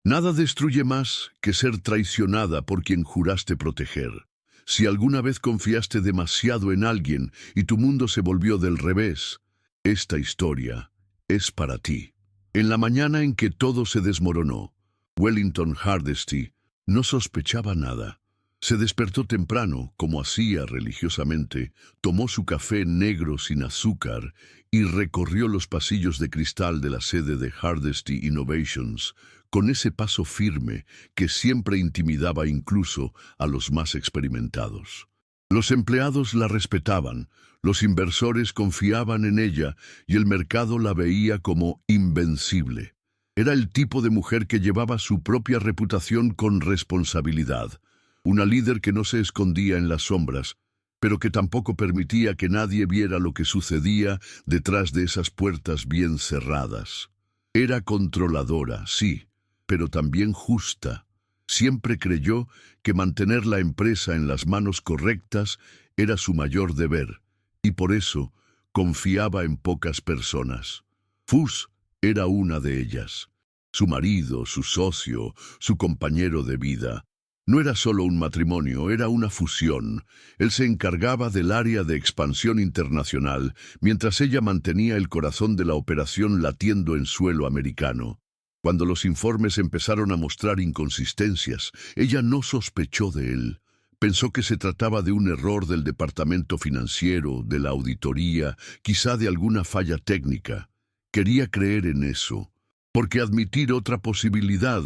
Nada destruye más que ser traicionada por quien juraste proteger. Si alguna vez confiaste demasiado en alguien y tu mundo se volvió del revés, esta historia es para ti. En la mañana en que todo se desmoronó, Wellington Hardesty no sospechaba nada. Se despertó temprano, como hacía religiosamente, tomó su café negro sin azúcar y recorrió los pasillos de cristal de la sede de Hardesty Innovations con ese paso firme que siempre intimidaba incluso a los más experimentados. Los empleados la respetaban, los inversores confiaban en ella y el mercado la veía como invencible. Era el tipo de mujer que llevaba su propia reputación con responsabilidad. Una líder que no se escondía en las sombras, pero que tampoco permitía que nadie viera lo que sucedía detrás de esas puertas bien cerradas. Era controladora, sí, pero también justa. Siempre creyó que mantener la empresa en las manos correctas era su mayor deber, y por eso confiaba en pocas personas. Fuss era una de ellas. Su marido, su socio, su compañero de vida. No era solo un matrimonio, era una fusión. Él se encargaba del área de expansión internacional, mientras ella mantenía el corazón de la operación latiendo en suelo americano. Cuando los informes empezaron a mostrar inconsistencias, ella no sospechó de él. Pensó que se trataba de un error del departamento financiero, de la auditoría, quizá de alguna falla técnica. Quería creer en eso. Porque admitir otra posibilidad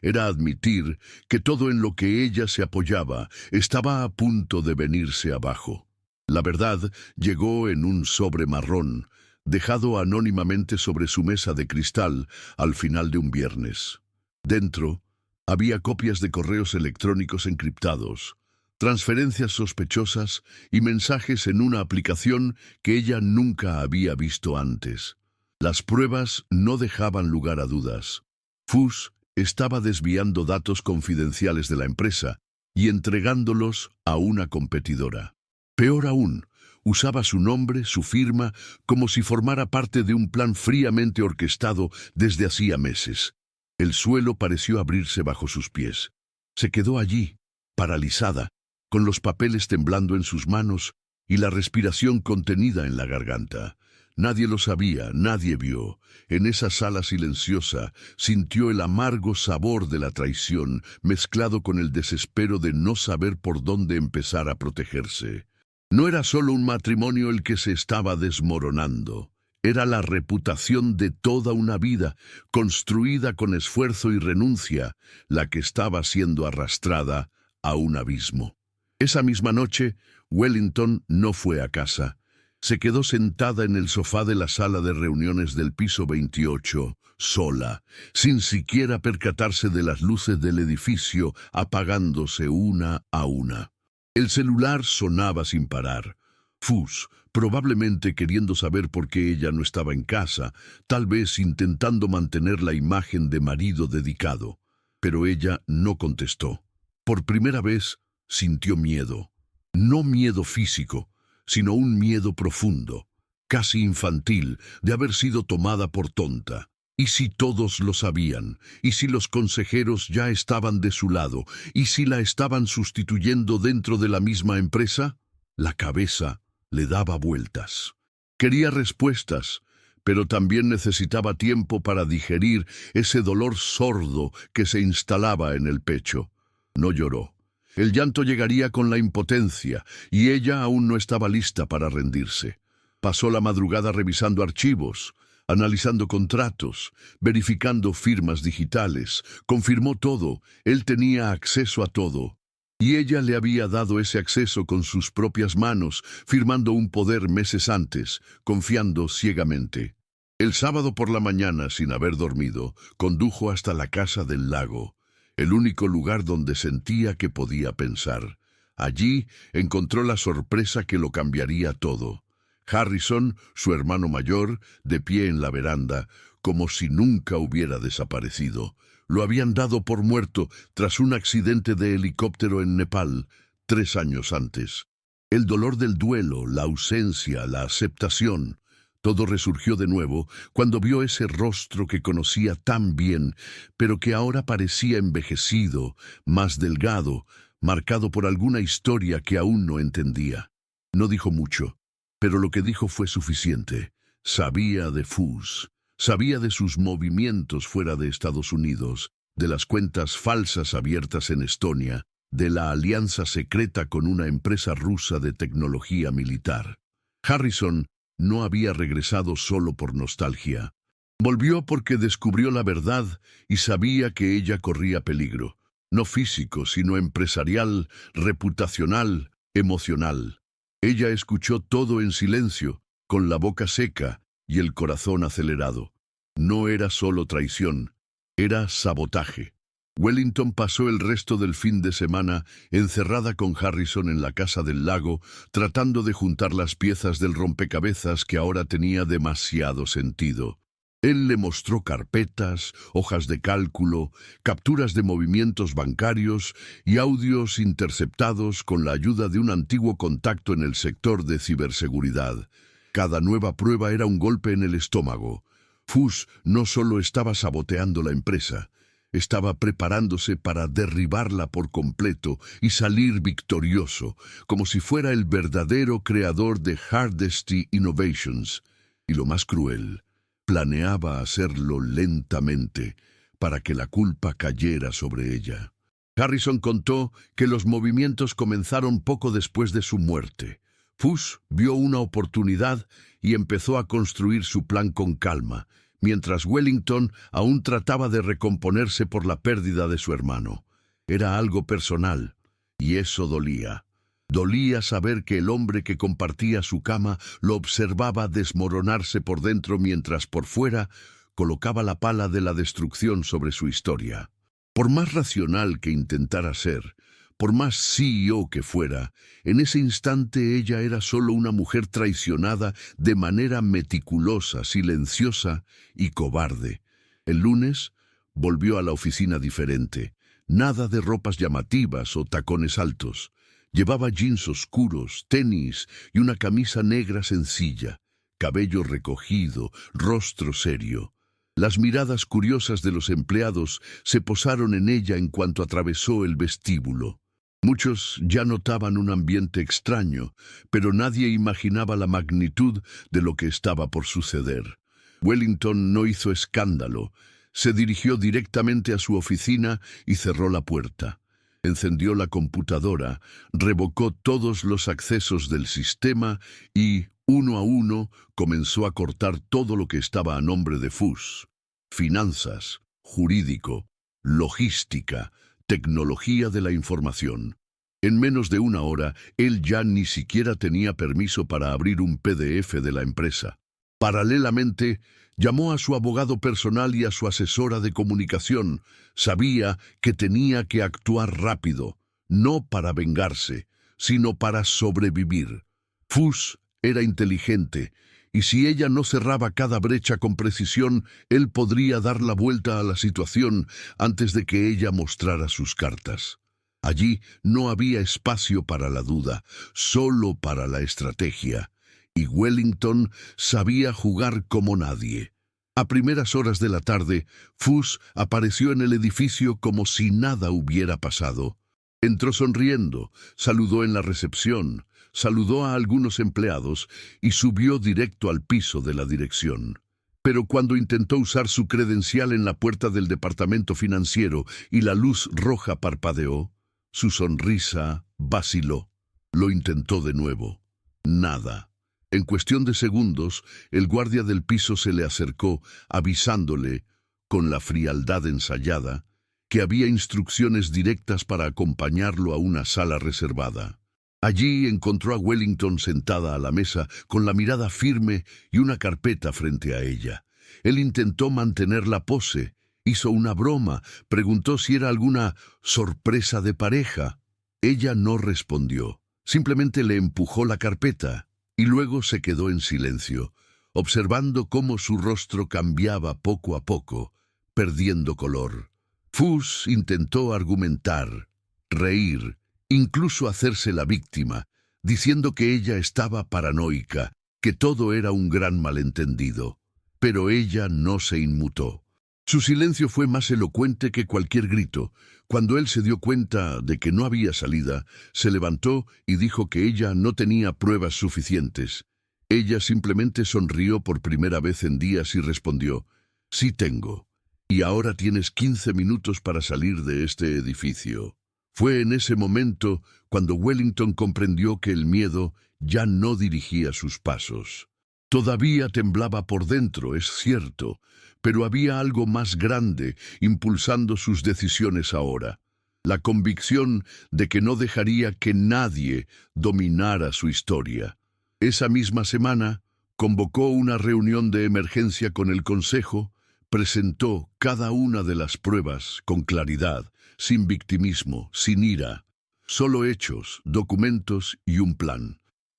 era admitir que todo en lo que ella se apoyaba estaba a punto de venirse abajo. La verdad llegó en un sobre marrón, dejado anónimamente sobre su mesa de cristal al final de un viernes. Dentro había copias de correos electrónicos encriptados, transferencias sospechosas y mensajes en una aplicación que ella nunca había visto antes. Las pruebas no dejaban lugar a dudas. Fuss estaba desviando datos confidenciales de la empresa y entregándolos a una competidora. Peor aún, usaba su nombre, su firma, como si formara parte de un plan fríamente orquestado desde hacía meses. El suelo pareció abrirse bajo sus pies. Se quedó allí, paralizada, con los papeles temblando en sus manos y la respiración contenida en la garganta. Nadie lo sabía, nadie vio. En esa sala silenciosa sintió el amargo sabor de la traición mezclado con el desespero de no saber por dónde empezar a protegerse. No era solo un matrimonio el que se estaba desmoronando. Era la reputación de toda una vida, construida con esfuerzo y renuncia, la que estaba siendo arrastrada a un abismo. Esa misma noche, Wellington no fue a casa. Se quedó sentada en el sofá de la sala de reuniones del piso 28, sola, sin siquiera percatarse de las luces del edificio apagándose una a una. El celular sonaba sin parar. Fuss, probablemente queriendo saber por qué ella no estaba en casa, tal vez intentando mantener la imagen de marido dedicado. Pero ella no contestó. Por primera vez sintió miedo. No miedo físico, sino un miedo profundo, casi infantil, de haber sido tomada por tonta. ¿Y si todos lo sabían? ¿Y si los consejeros ya estaban de su lado? ¿Y si la estaban sustituyendo dentro de la misma empresa? La cabeza le daba vueltas. Quería respuestas, pero también necesitaba tiempo para digerir ese dolor sordo que se instalaba en el pecho. No lloró. El llanto llegaría con la impotencia, y ella aún no estaba lista para rendirse. Pasó la madrugada revisando archivos, analizando contratos, verificando firmas digitales. Confirmó todo, él tenía acceso a todo. Y ella le había dado ese acceso con sus propias manos, firmando un poder meses antes, confiando ciegamente. El sábado por la mañana, sin haber dormido, condujo hasta la casa del lago. El único lugar donde sentía que podía pensar. Allí encontró la sorpresa que lo cambiaría todo. Harrison, su hermano mayor, de pie en la veranda, como si nunca hubiera desaparecido. Lo habían dado por muerto tras un accidente de helicóptero en Nepal, 3 años antes. El dolor del duelo, la ausencia, la aceptación, Todo resurgió de nuevo cuando vio ese rostro que conocía tan bien, pero que ahora parecía envejecido, más delgado, marcado por alguna historia que aún no entendía. No dijo mucho, pero lo que dijo fue suficiente. Sabía de Foos, sabía de sus movimientos fuera de Estados Unidos, de las cuentas falsas abiertas en Estonia, de la alianza secreta con una empresa rusa de tecnología militar. Harrison no había regresado solo por nostalgia. Volvió porque descubrió la verdad y sabía que ella corría peligro, no físico, sino empresarial, reputacional, emocional. Ella escuchó todo en silencio, con la boca seca y el corazón acelerado. No era solo traición, era sabotaje. Wellington pasó el resto del fin de semana encerrada con Harrison en la casa del lago, tratando de juntar las piezas del rompecabezas que ahora tenía demasiado sentido. Él le mostró carpetas, hojas de cálculo, capturas de movimientos bancarios y audios interceptados con la ayuda de un antiguo contacto en el sector de ciberseguridad. Cada nueva prueba era un golpe en el estómago. Foos no solo estaba saboteando la empresa, estaba preparándose para derribarla por completo y salir victorioso, como si fuera el verdadero creador de Hardesty Innovations. Y lo más cruel, planeaba hacerlo lentamente, para que la culpa cayera sobre ella. Harrison contó que los movimientos comenzaron poco después de su muerte. Foos vio una oportunidad y empezó a construir su plan con calma, mientras Wellington aún trataba de recomponerse por la pérdida de su hermano. Era algo personal, y eso dolía. Dolía saber que el hombre que compartía su cama lo observaba desmoronarse por dentro mientras por fuera colocaba la pala de la destrucción sobre su historia. Por más racional que intentara ser, por más CEO que fuera, en ese instante ella era solo una mujer traicionada de manera meticulosa, silenciosa y cobarde. El lunes volvió a la oficina diferente. Nada de ropas llamativas o tacones altos. Llevaba jeans oscuros, tenis y una camisa negra sencilla, cabello recogido, rostro serio. Las miradas curiosas de los empleados se posaron en ella en cuanto atravesó el vestíbulo. Muchos ya notaban un ambiente extraño, pero nadie imaginaba la magnitud de lo que estaba por suceder. Wellington no hizo escándalo. Se dirigió directamente a su oficina y cerró la puerta. Encendió la computadora, revocó todos los accesos del sistema y, uno a uno, comenzó a cortar todo lo que estaba a nombre de Foos. Finanzas, jurídico, logística, tecnología de la información. En menos de una hora, él ya ni siquiera tenía permiso para abrir un PDF de la empresa. Paralelamente, llamó a su abogado personal y a su asesora de comunicación. Sabía que tenía que actuar rápido, no para vengarse, sino para sobrevivir. Foos era inteligente, y si ella no cerraba cada brecha con precisión, él podría dar la vuelta a la situación antes de que ella mostrara sus cartas. Allí no había espacio para la duda, solo para la estrategia. Y Wellington sabía jugar como nadie. A primeras horas de la tarde, Foos apareció en el edificio como si nada hubiera pasado. Entró sonriendo, saludó en la recepción, saludó a algunos empleados y subió directo al piso de la dirección. Pero cuando intentó usar su credencial en la puerta del departamento financiero y la luz roja parpadeó, su sonrisa vaciló. Lo intentó de nuevo. Nada. En cuestión de segundos, el guardia del piso se le acercó, avisándole, con la frialdad ensayada, que había instrucciones directas para acompañarlo a una sala reservada. Allí encontró a Wellington sentada a la mesa, con la mirada firme y una carpeta frente a ella. Él intentó mantener la pose, hizo una broma, preguntó si era alguna sorpresa de pareja. Ella no respondió, simplemente le empujó la carpeta. Y luego se quedó en silencio, observando cómo su rostro cambiaba poco a poco, perdiendo color. Foos intentó argumentar, reír, incluso hacerse la víctima, diciendo que ella estaba paranoica, que todo era un gran malentendido. Pero ella no se inmutó. Su silencio fue más elocuente que cualquier grito. Cuando él se dio cuenta de que no había salida, se levantó y dijo que ella no tenía pruebas suficientes. Ella simplemente sonrió por primera vez en días y respondió: «Sí tengo. Y ahora tienes 15 minutos para salir de este edificio». Fue en ese momento cuando Wellington comprendió que el miedo ya no dirigía sus pasos. Todavía temblaba por dentro, es cierto, pero había algo más grande impulsando sus decisiones ahora. La convicción de que no dejaría que nadie dominara su historia. Esa misma semana, convocó una reunión de emergencia con el Consejo, presentó cada una de las pruebas con claridad, sin victimismo, sin ira, solo hechos, documentos y un plan.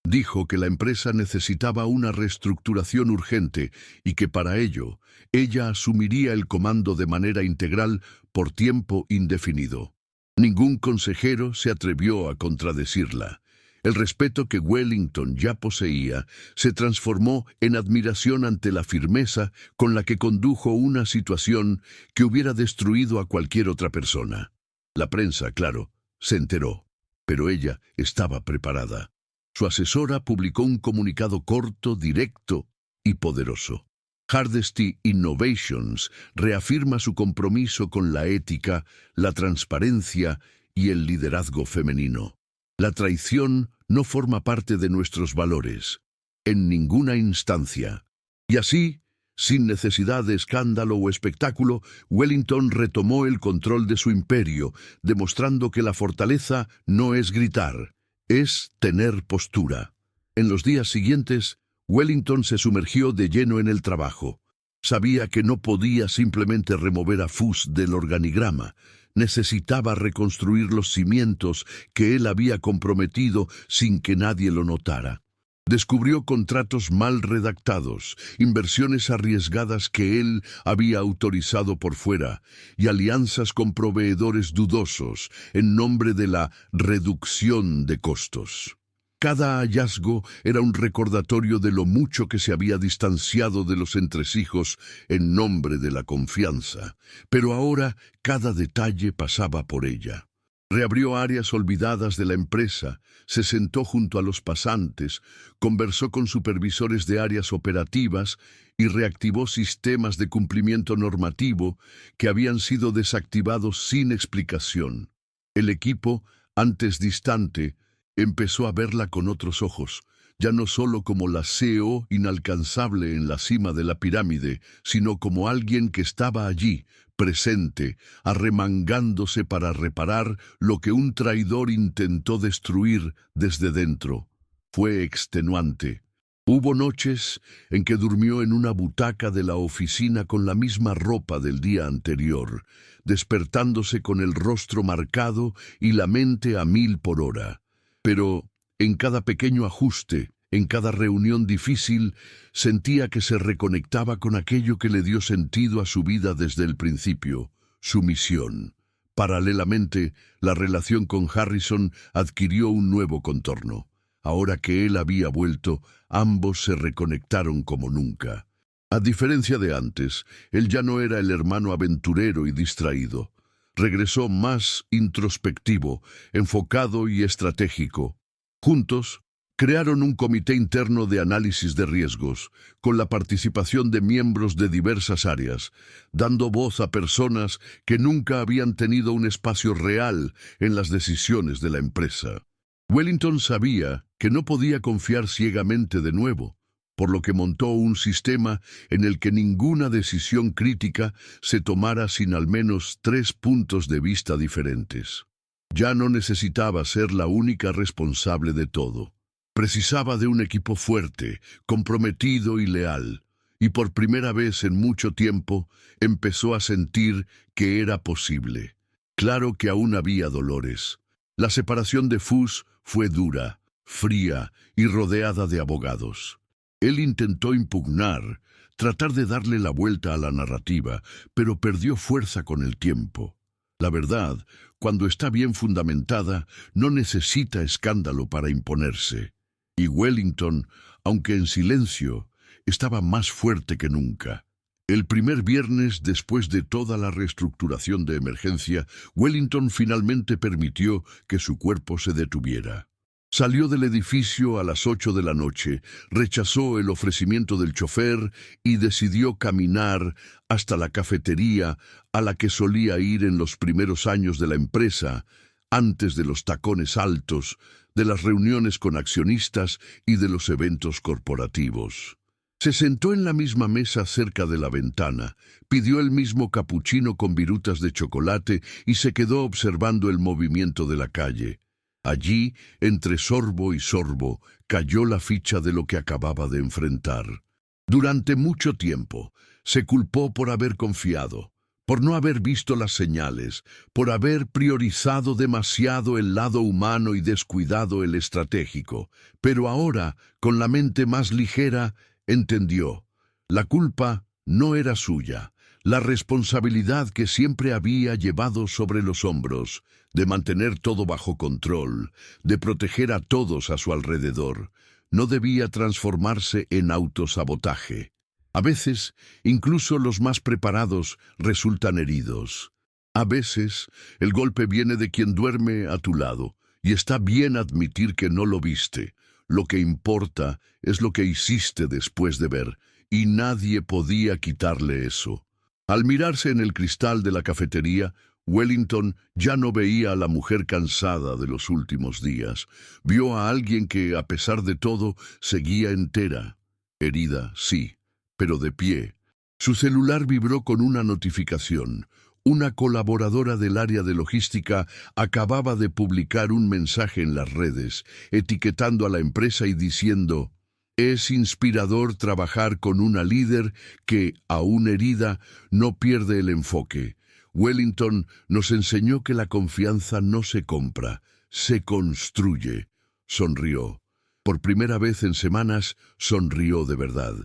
Dijo que la empresa necesitaba una reestructuración urgente y que para ello ella asumiría el comando de manera integral por tiempo indefinido. Ningún consejero se atrevió a contradecirla. El respeto que Wellington ya poseía se transformó en admiración ante la firmeza con la que condujo una situación que hubiera destruido a cualquier otra persona. La prensa, claro, se enteró, pero ella estaba preparada. Su asesora publicó un comunicado corto, directo y poderoso. Hardesty Innovations reafirma su compromiso con la ética, la transparencia y el liderazgo femenino. La traición no forma parte de nuestros valores, en ninguna instancia. Y así, sin necesidad de escándalo o espectáculo, Wellington retomó el control de su imperio, demostrando que la fortaleza no es gritar, es tener postura. En los días siguientes, Wellington se sumergió de lleno en el trabajo. Sabía que no podía simplemente remover a Fuss del organigrama. Necesitaba reconstruir los cimientos que él había comprometido sin que nadie lo notara. Descubrió contratos mal redactados, inversiones arriesgadas que él había autorizado por fuera y alianzas con proveedores dudosos en nombre de la reducción de costos. Cada hallazgo era un recordatorio de lo mucho que se había distanciado de los entresijos en nombre de la confianza, pero ahora cada detalle pasaba por ella. Reabrió áreas olvidadas de la empresa, se sentó junto a los pasantes, conversó con supervisores de áreas operativas y reactivó sistemas de cumplimiento normativo que habían sido desactivados sin explicación. El equipo, antes distante, empezó a verla con otros ojos, ya no solo como la CEO inalcanzable en la cima de la pirámide, sino como alguien que estaba allí, presente, arremangándose para reparar lo que un traidor intentó destruir desde dentro. Fue extenuante. Hubo noches en que durmió en una butaca de la oficina con la misma ropa del día anterior, despertándose con el rostro marcado y la mente a 1000 por hora. Pero en cada pequeño ajuste, en cada reunión difícil, sentía que se reconectaba con aquello que le dio sentido a su vida desde el principio, su misión. Paralelamente, la relación con Harrison adquirió un nuevo contorno. Ahora que él había vuelto, ambos se reconectaron como nunca. A diferencia de antes, él ya no era el hermano aventurero y distraído. Regresó más introspectivo, enfocado y estratégico. Juntos, crearon un comité interno de análisis de riesgos, con la participación de miembros de diversas áreas, dando voz a personas que nunca habían tenido un espacio real en las decisiones de la empresa. Wellington sabía que no podía confiar ciegamente de nuevo, por lo que montó un sistema en el que ninguna decisión crítica se tomara sin al menos 3 puntos de vista diferentes. Ya no necesitaba ser la única responsable de todo. Precisaba de un equipo fuerte, comprometido y leal, y por primera vez en mucho tiempo empezó a sentir que era posible. Claro que aún había dolores. La separación de Fuss fue dura, fría y rodeada de abogados. Él intentó impugnar, tratar de darle la vuelta a la narrativa, pero perdió fuerza con el tiempo. La verdad, cuando está bien fundamentada, no necesita escándalo para imponerse. Y Wellington, aunque en silencio, estaba más fuerte que nunca. El primer viernes, después de toda la reestructuración de emergencia, Wellington finalmente permitió que su cuerpo se detuviera. Salió del edificio a las 8 de la noche, rechazó el ofrecimiento del chofer y decidió caminar hasta la cafetería a la que solía ir en los primeros años de la empresa, antes de los tacones altos, de las reuniones con accionistas y de los eventos corporativos. Se sentó en la misma mesa cerca de la ventana, pidió el mismo capuchino con virutas de chocolate y se quedó observando el movimiento de la calle. Allí, entre sorbo y sorbo, cayó la ficha de lo que acababa de enfrentar. Durante mucho tiempo, se culpó por haber confiado, por no haber visto las señales, por haber priorizado demasiado el lado humano y descuidado el estratégico. Pero ahora, con la mente más ligera, entendió. La culpa no era suya. La responsabilidad que siempre había llevado sobre los hombros, de mantener todo bajo control, de proteger a todos a su alrededor, no debía transformarse en autosabotaje. A veces, incluso los más preparados resultan heridos. A veces, el golpe viene de quien duerme a tu lado, y está bien admitir que no lo viste. Lo que importa es lo que hiciste después de ver, y nadie podía quitarle eso. Al mirarse en el cristal de la cafetería, Wellington ya no veía a la mujer cansada de los últimos días. Vio a alguien que, a pesar de todo, seguía entera. Herida, sí, pero de pie. Su celular vibró con una notificación. Una colaboradora del área de logística acababa de publicar un mensaje en las redes, etiquetando a la empresa y diciendo: «Es inspirador trabajar con una líder que, aún herida, no pierde el enfoque. Wellington nos enseñó que la confianza no se compra, se construye». Sonrió. Por primera vez en semanas, sonrió de verdad.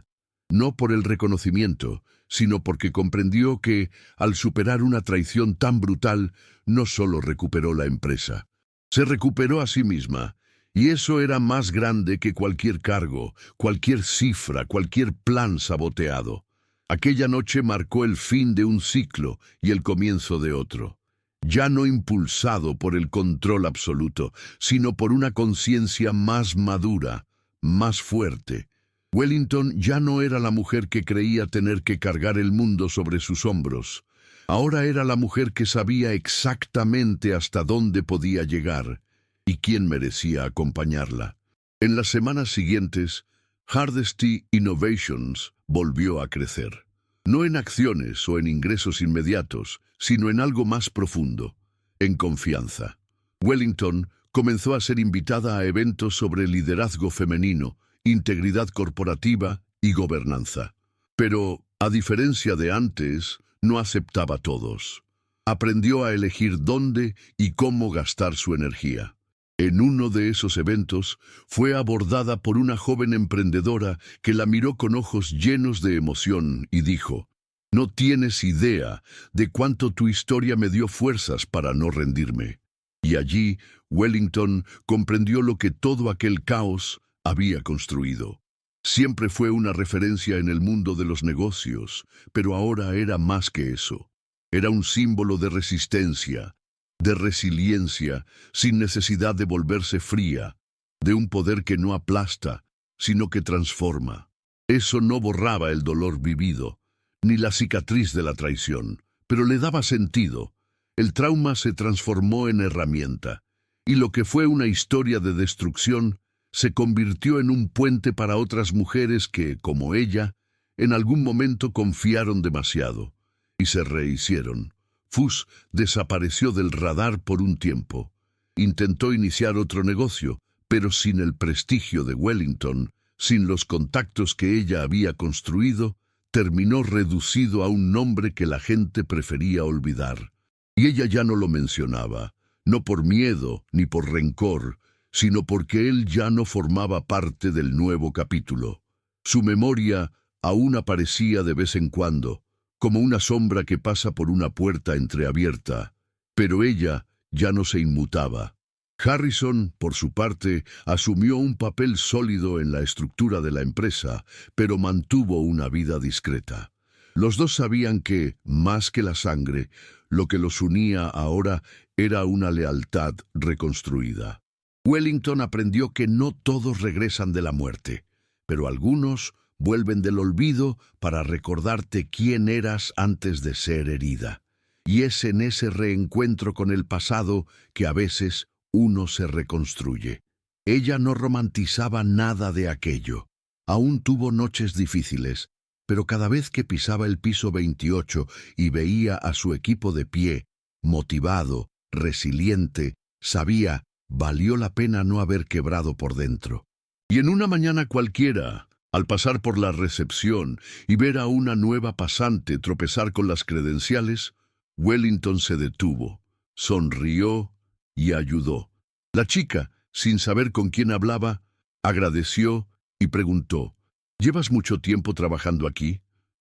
No por el reconocimiento, sino porque comprendió que, al superar una traición tan brutal, no solo recuperó la empresa, se recuperó a sí misma. Y eso era más grande que cualquier cargo, cualquier cifra, cualquier plan saboteado. Aquella noche marcó el fin de un ciclo y el comienzo de otro. Ya no impulsado por el control absoluto, sino por una conciencia más madura, más fuerte. Wellington ya no era la mujer que creía tener que cargar el mundo sobre sus hombros. Ahora era la mujer que sabía exactamente hasta dónde podía llegar y quién merecía acompañarla. En las semanas siguientes, Hardesty Innovations volvió a crecer. No en acciones o en ingresos inmediatos, sino en algo más profundo, en confianza. Wellington comenzó a ser invitada a eventos sobre liderazgo femenino, integridad corporativa y gobernanza. Pero, a diferencia de antes, no aceptaba a todos. Aprendió a elegir dónde y cómo gastar su energía. En uno de esos eventos, fue abordada por una joven emprendedora que la miró con ojos llenos de emoción y dijo: «No tienes idea de cuánto tu historia me dio fuerzas para no rendirme». Y allí, Wellington comprendió lo que todo aquel caos había construido. Siempre fue una referencia en el mundo de los negocios, pero ahora era más que eso. Era un símbolo de resistencia, de resiliencia, sin necesidad de volverse fría, de un poder que no aplasta, sino que transforma. Eso no borraba el dolor vivido, ni la cicatriz de la traición, pero le daba sentido. El trauma se transformó en herramienta, y lo que fue una historia de destrucción se convirtió en un puente para otras mujeres que, como ella, en algún momento confiaron demasiado y se rehicieron. Fuss desapareció del radar por un tiempo. Intentó iniciar otro negocio, pero sin el prestigio de Wellington, sin los contactos que ella había construido, terminó reducido a un nombre que la gente prefería olvidar. Y ella ya no lo mencionaba, no por miedo ni por rencor, sino porque él ya no formaba parte del nuevo capítulo. Su memoria aún aparecía de vez en cuando, como una sombra que pasa por una puerta entreabierta, pero ella ya no se inmutaba. Harrison, por su parte, asumió un papel sólido en la estructura de la empresa, pero mantuvo una vida discreta. Los dos sabían que, más que la sangre, lo que los unía ahora era una lealtad reconstruida. Wellington aprendió que no todos regresan de la muerte, pero algunos vuelven del olvido para recordarte quién eras antes de ser herida. Y es en ese reencuentro con el pasado que a veces uno se reconstruye. Ella no romantizaba nada de aquello. Aún tuvo noches difíciles, pero cada vez que pisaba el piso 28 y veía a su equipo de pie, motivado, resiliente, sabía, valió la pena no haber quebrado por dentro. Y en una mañana cualquiera, al pasar por la recepción y ver a una nueva pasante tropezar con las credenciales, Wellington se detuvo, sonrió y ayudó. La chica, sin saber con quién hablaba, agradeció y preguntó, ¿llevas mucho tiempo trabajando aquí?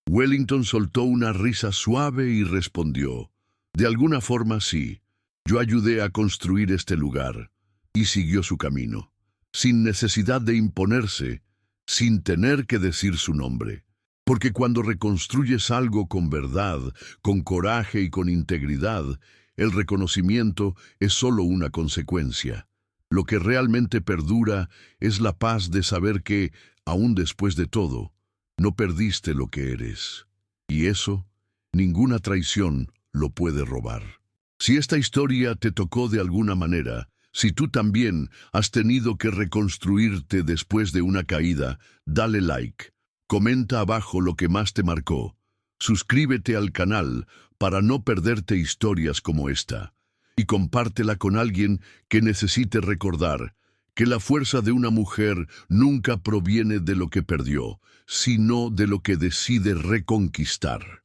Wellington soltó una risa suave y respondió, de alguna forma sí, yo ayudé a construir este lugar, y siguió su camino, sin necesidad de imponerse, sin tener que decir su nombre. Porque cuando reconstruyes algo con verdad, con coraje y con integridad, el reconocimiento es solo una consecuencia. Lo que realmente perdura es la paz de saber que, aún después de todo, no perdiste lo que eres. Y eso, ninguna traición lo puede robar. Si esta historia te tocó de alguna manera, si tú también has tenido que reconstruirte después de una caída, dale like, comenta abajo lo que más te marcó, suscríbete al canal para no perderte historias como esta, y compártela con alguien que necesite recordar que la fuerza de una mujer nunca proviene de lo que perdió, sino de lo que decide reconquistar.